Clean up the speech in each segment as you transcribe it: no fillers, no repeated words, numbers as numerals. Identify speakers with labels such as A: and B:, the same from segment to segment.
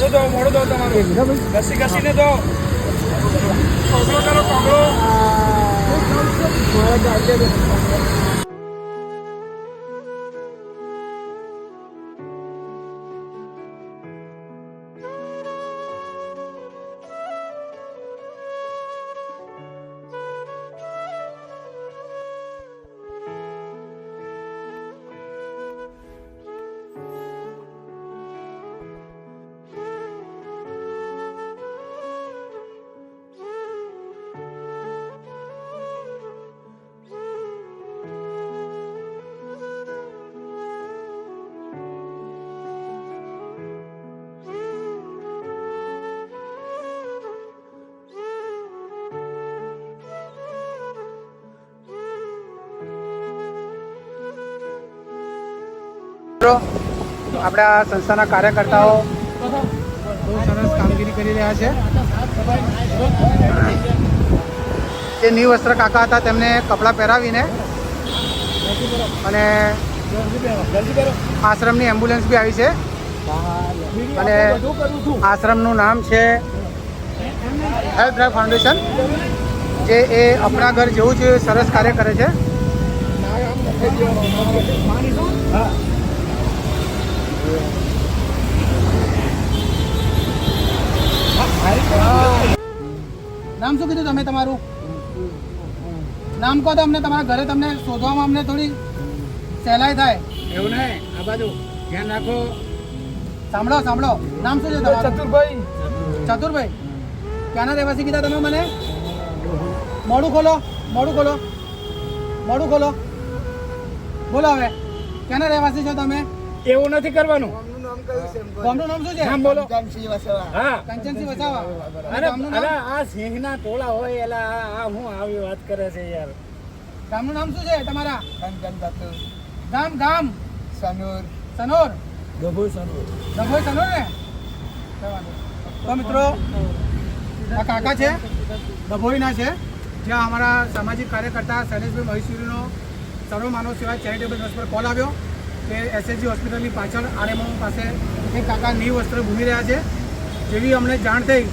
A: મોડું દો તમારું ઘસી ને દો કોગળો કરો કોગળો
B: આપણા સંસ્થાના કાર્યકર્તાઓ બહુ સરસ કામગીરી કરી રહ્યા છે. જે નીવ વસ્ત્ર કાકા હતા તેમને કપડાં પહેરાવીને અને આશ્રમની એમ્બ્યુલન્સ બી આવી છે અને આશ્રમનું નામ છે હેલ્પ ડ્રાઈવ ફાઉન્ડેશન, જે એ આપણા ઘર જેવું જ સરસ કાર્ય કરે છે. નામ શું કીધું તમે તમારું? નામ કહો તો અમને તમારા ઘરે તમને શોધવામાં અમને થોડી સહેલાઈ થાય.
A: એવું નહીં, આ બાજુ ધ્યાન રાખો.
B: સાંભળો સાંભળો, નામ શું છે તમારું?
A: ચતુરભાઈ.
B: ચતુરભાઈ, ક્યાંના રહેવાસી કીધા તમે મને? મોઢું ખોલો, મોઢું ખોલો, મોઢું ખોલો, બોલો હવે ક્યાંના રહેવાસી છો તમે?
A: એવું નથી કરવાનું.
B: ગામનું નામ શું છે?
A: નામ બોલો. હા,
B: કંચનસિંહ વસાવા. અને
A: અરે
B: ગામનું નામ?
A: અરે આ સિંહના ટોળા હોય એલા આ હું આવી વાત કરે છે યાર.
B: ગામનું નામ શું છે તમારા? ગામ ગામ સનોર. ડભોઈ સનોર ને? તો મિત્રો આ કાકા છે, ડભોઈના છે, જ્યાં અમારા સામાજિક કાર્યકર્તા શૈલેષભાઈ મહેશ્વરીનો સર્વ માનવ સેવા ચેરિટેબલ ટ્રસ્ટ પર કોલ આવ્યો કે એસએસજી હોસ્પિટલની પાછળ આરએમઓ પાસે એક કાકા નીવ વસ્ત્ર ભૂમી રહ્યા છે. જેવી અમને જાણ થઈ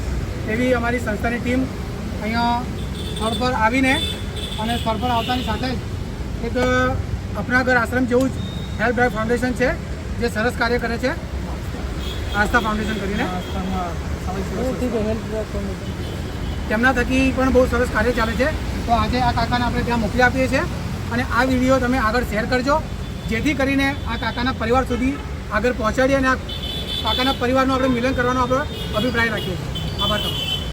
B: તેવી અમારી સંસ્થાની ટીમ અહીંયા સ્થળ પર આવીને અને સ્થળ પર આવતાની સાથે જ એક આપણા ઘર આશ્રમ જેવું જ હેલ્પ ડ્રાઈવ ફાઉન્ડેશન છે, જે સરસ કાર્ય કરે છે, આસ્થા ફાઉન્ડેશન કરીને. તેમના થકી પણ બહુ સરસ કાર્ય ચાલે છે. તો આજે આ કાકાને આપણે ત્યાં મોકલી આપીએ છીએ અને આ વિડીયો તમે આગળ શેર કરજો, જેથી કરીને આ કાકાના પરિવાર સુધી આગળ પહોંચાડીએ અને આ કાકાના પરિવારનું આપણે મિલન કરવાનો આપણો અભિપ્રાય રાખીએ છીએ. આભાર તમારો.